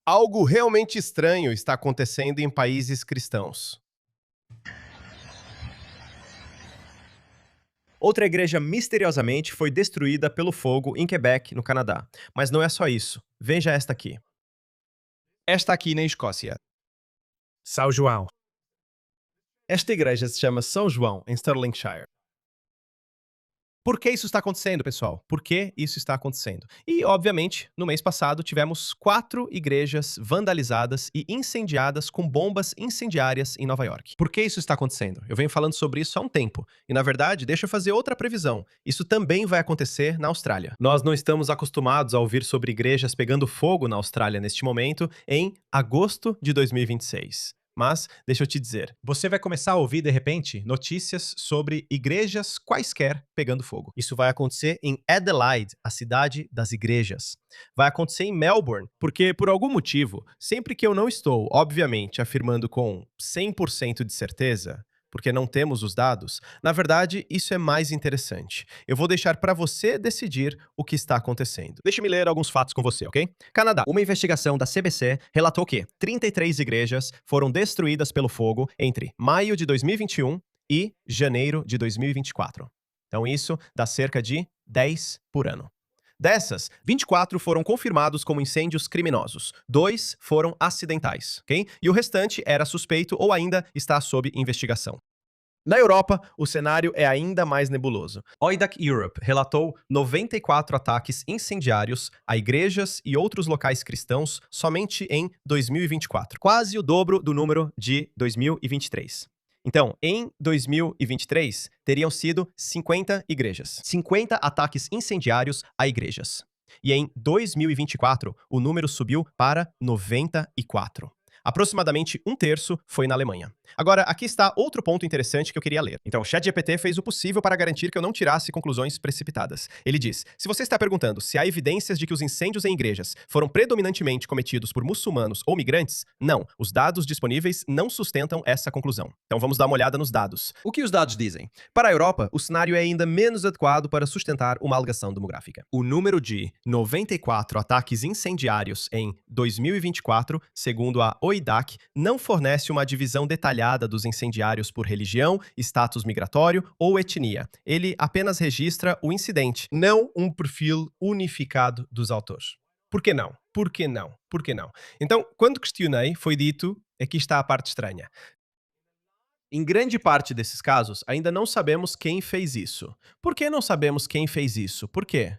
Algo realmente estranho está acontecendo em países cristãos. Outra igreja misteriosamente foi destruída pelo fogo em Quebec, no Canadá. Mas não é só isso. Veja esta aqui. Esta aqui na Escócia. São João. Esta igreja se chama São João, em Stirlingshire. Por que isso está acontecendo, pessoal? Por que isso está acontecendo? E, obviamente, no mês passado tivemos 4 igrejas vandalizadas e incendiadas com bombas incendiárias em Nova York. Por que isso está acontecendo? Eu venho falando sobre isso há um tempo. E, na verdade, deixa eu fazer outra previsão. Isso também vai acontecer na Austrália. Nós não estamos acostumados a ouvir sobre igrejas pegando fogo na Austrália neste momento, em agosto de 2026. Mas, deixa eu te dizer, você vai começar a ouvir, de repente, notícias sobre igrejas quaisquer pegando fogo. Isso vai acontecer em Adelaide, a cidade das igrejas. Vai acontecer em Melbourne, porque, por algum motivo, sempre que eu não estou, obviamente, afirmando com 100% de certeza, porque não temos os dados, na verdade, isso é mais interessante. Eu vou deixar para você decidir o que está acontecendo. Deixe-me ler alguns fatos com você, ok? Canadá. Uma investigação da CBC relatou que 33 igrejas foram destruídas pelo fogo entre maio de 2021 e janeiro de 2024. Então isso dá cerca de 10 por ano. Dessas, 24 foram confirmados como incêndios criminosos, 2 foram acidentais, ok? E o restante era suspeito ou ainda está sob investigação. Na Europa, o cenário é ainda mais nebuloso. OIDAC Europe relatou 94 ataques incendiários a igrejas e outros locais cristãos somente em 2024, quase o dobro do número de 2023. Então, em 2023, teriam sido 50 igrejas, 50 ataques incendiários a igrejas. E em 2024, o número subiu para 94. Aproximadamente um terço foi na Alemanha. Agora, aqui está outro ponto interessante que eu queria ler. Então, o ChatGPT fez o possível para garantir que eu não tirasse conclusões precipitadas. Ele diz: se você está perguntando se há evidências de que os incêndios em igrejas foram predominantemente cometidos por muçulmanos ou migrantes, não. Os dados disponíveis não sustentam essa conclusão. Então, vamos dar uma olhada nos dados. O que os dados dizem? Para a Europa, o cenário é ainda menos adequado para sustentar uma alegação demográfica. O número de 94 ataques incendiários em 2024, segundo a OIDAC, não fornece uma divisão detalhada dos incendiários por religião, status migratório ou etnia. Ele apenas registra o incidente, não um perfil unificado dos autores. Por que não? Por que não? Por que não? Então, quando questionei, foi dito, aqui está a parte estranha. Em grande parte desses casos, ainda não sabemos quem fez isso. Por que não sabemos quem fez isso? Por quê?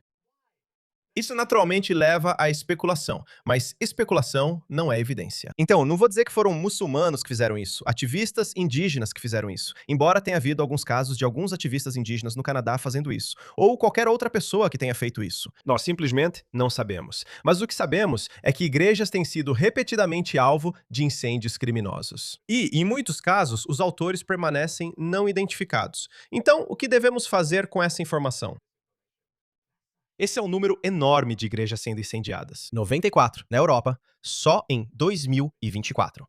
Isso naturalmente leva à especulação, mas especulação não é evidência. Então, não vou dizer que foram muçulmanos que fizeram isso, ativistas indígenas que fizeram isso, embora tenha havido alguns casos de alguns ativistas indígenas no Canadá fazendo isso, ou qualquer outra pessoa que tenha feito isso. Nós simplesmente não sabemos. Mas o que sabemos é que igrejas têm sido repetidamente alvo de incêndios criminosos. E, em muitos casos, os autores permanecem não identificados. Então, o que devemos fazer com essa informação? Esse é um número enorme de igrejas sendo incendiadas. 94 na Europa, só em 2024.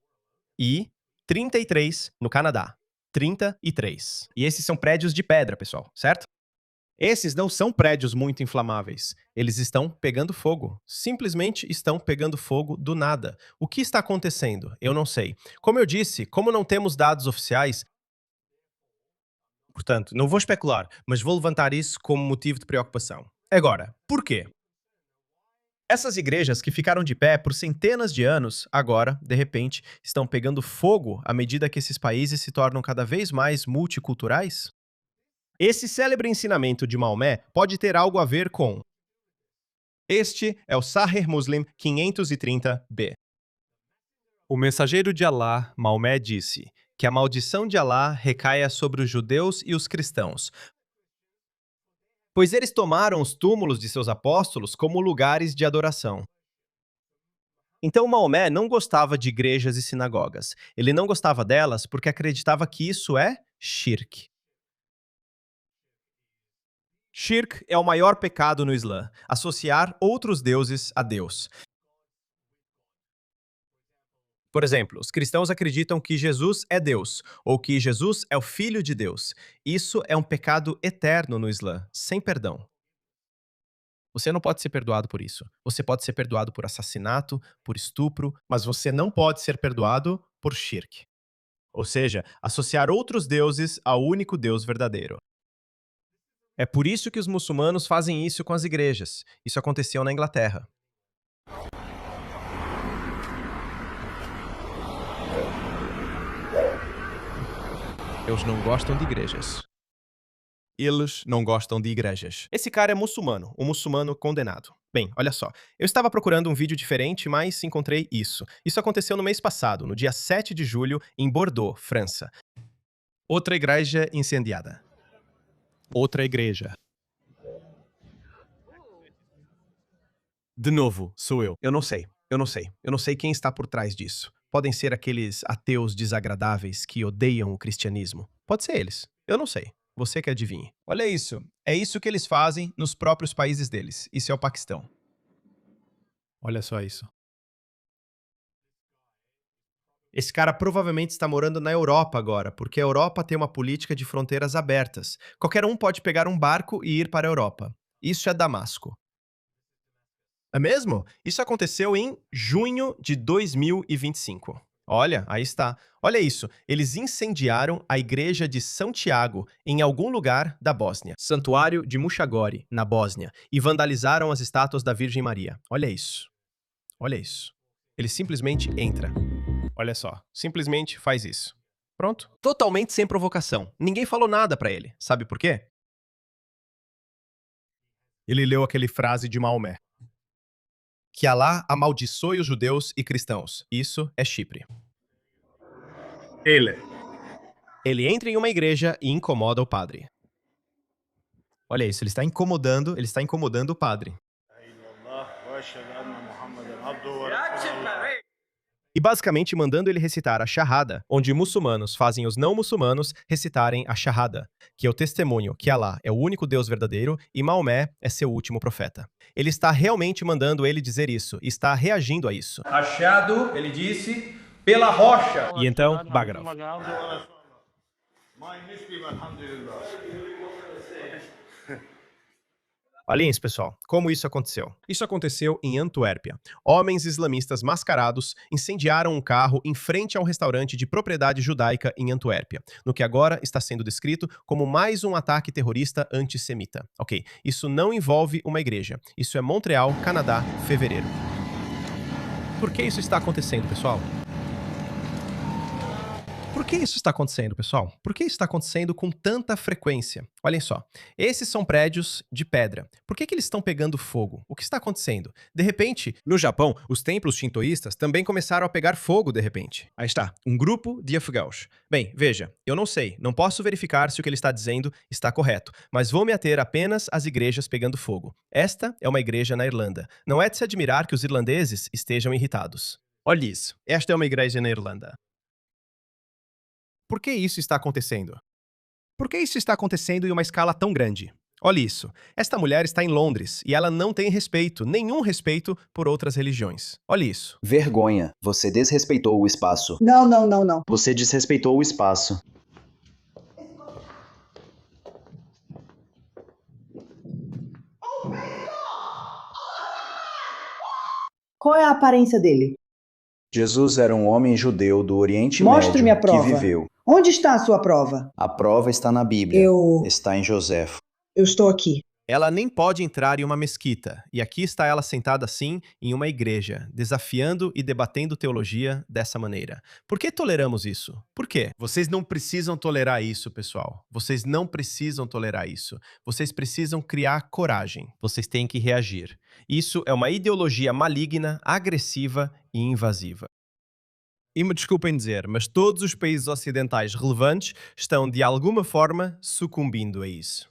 E 33 no Canadá. 33. E esses são prédios de pedra, pessoal, certo? Esses não são prédios muito inflamáveis. Eles estão pegando fogo. Simplesmente estão pegando fogo do nada. O que está acontecendo? Eu não sei. Como eu disse, como não temos dados oficiais, portanto, não vou especular, mas vou levantar isso como motivo de preocupação. Agora, por quê? Essas igrejas que ficaram de pé por centenas de anos, agora, de repente, estão pegando fogo à medida que esses países se tornam cada vez mais multiculturais? Esse célebre ensinamento de Maomé pode ter algo a ver com: este é o Sahih Muslim 530b. O mensageiro de Alá, Maomé, disse que a maldição de Alá recaia sobre os judeus e os cristãos, pois eles tomaram os túmulos de seus apóstolos como lugares de adoração. Então Maomé não gostava de igrejas e sinagogas. Ele não gostava delas porque acreditava que isso é shirk. Shirk é o maior pecado no Islã, associar outros deuses a Deus. Por exemplo, os cristãos acreditam que Jesus é Deus, ou que Jesus é o Filho de Deus. Isso é um pecado eterno no Islã, sem perdão. Você não pode ser perdoado por isso. Você pode ser perdoado por assassinato, por estupro, mas você não pode ser perdoado por shirk. Ou seja, associar outros deuses ao único Deus verdadeiro. É por isso que os muçulmanos fazem isso com as igrejas. Isso aconteceu na Inglaterra. Eles não gostam de igrejas. Eles não gostam de igrejas. Esse cara é muçulmano, um muçulmano condenado. Bem, olha só. Eu estava procurando um vídeo diferente, mas encontrei isso. Isso aconteceu no mês passado, no dia 7 de julho, em Bordeaux, França. Outra igreja incendiada. Outra igreja. De novo, sou eu. Eu não sei. Eu não sei quem está por trás disso. Podem ser aqueles ateus desagradáveis que odeiam o cristianismo. Pode ser eles. Eu não sei. Você que adivinhe. Olha isso. É isso que eles fazem nos próprios países deles. Isso é o Paquistão. Olha só isso. Esse cara provavelmente está morando na Europa agora, porque a Europa tem uma política de fronteiras abertas. Qualquer um pode pegar um barco e ir para a Europa. Isso é Damasco. É mesmo? Isso aconteceu em junho de 2025. Olha, aí está. Olha isso. Eles incendiaram a igreja de São Tiago em algum lugar da Bósnia. Santuário de Mushagori, na Bósnia. E vandalizaram as estátuas da Virgem Maria. Olha isso. Olha isso. Ele simplesmente entra. Olha só. Simplesmente faz isso. Pronto. Totalmente sem provocação. Ninguém falou nada pra ele. Sabe por quê? Ele leu aquele frase de Maomé. Que Alá amaldiçoe os judeus e cristãos. Isso é Chipre. Ele entra em uma igreja e incomoda o padre. Olha isso, ele está incomodando o padre. E basicamente mandando ele recitar a Shahada, onde muçulmanos fazem os não muçulmanos recitarem a Shahada, que é o testemunho que Alá é o único Deus verdadeiro e Maomé é seu último profeta. Ele está realmente mandando ele dizer isso, e está reagindo a isso. Achado, ele disse, pela rocha. E então, Bagrov. Olhem isso, pessoal. Como isso aconteceu? Isso aconteceu em Antuérpia. Homens islamistas mascarados incendiaram um carro em frente a um restaurante de propriedade judaica em Antuérpia, no que agora está sendo descrito como mais um ataque terrorista antissemita. Ok, isso não envolve uma igreja. Isso é Montreal, Canadá, fevereiro. Por que isso está acontecendo, pessoal? Por que isso está acontecendo, pessoal? Por que isso está acontecendo com tanta frequência? Olhem só, esses são prédios de pedra. Por que eles estão pegando fogo? O que está acontecendo? De repente, no Japão, os templos shintoístas também começaram a pegar fogo de repente. Aí está, um grupo de afegãos. Bem, veja, eu não sei, não posso verificar se o que ele está dizendo está correto, mas vou me ater apenas às igrejas pegando fogo. Esta é uma igreja na Irlanda. Não é de se admirar que os irlandeses estejam irritados. Olhe isso, esta é uma igreja na Irlanda. Por que isso está acontecendo? Por que isso está acontecendo em uma escala tão grande? Olha isso. Esta mulher está em Londres e ela não tem respeito, nenhum respeito por outras religiões. Olha isso. Vergonha. Você desrespeitou o espaço. Não. Você desrespeitou o espaço. Qual é a aparência dele? Jesus era um homem judeu do Oriente Mostre-me a Médio que prova. viveu. Onde está a sua prova? A prova está na Bíblia. Está em Joséfo. Eu estou aqui. Ela nem pode entrar em uma mesquita, e aqui está ela sentada assim em uma igreja, desafiando e debatendo teologia dessa maneira. Por que toleramos isso? Por quê? Vocês não precisam tolerar isso, pessoal. Vocês não precisam tolerar isso. Vocês precisam criar coragem. Vocês têm que reagir. Isso é uma ideologia maligna, agressiva e invasiva. E me desculpem dizer, mas todos os países ocidentais relevantes estão de alguma forma sucumbindo a isso.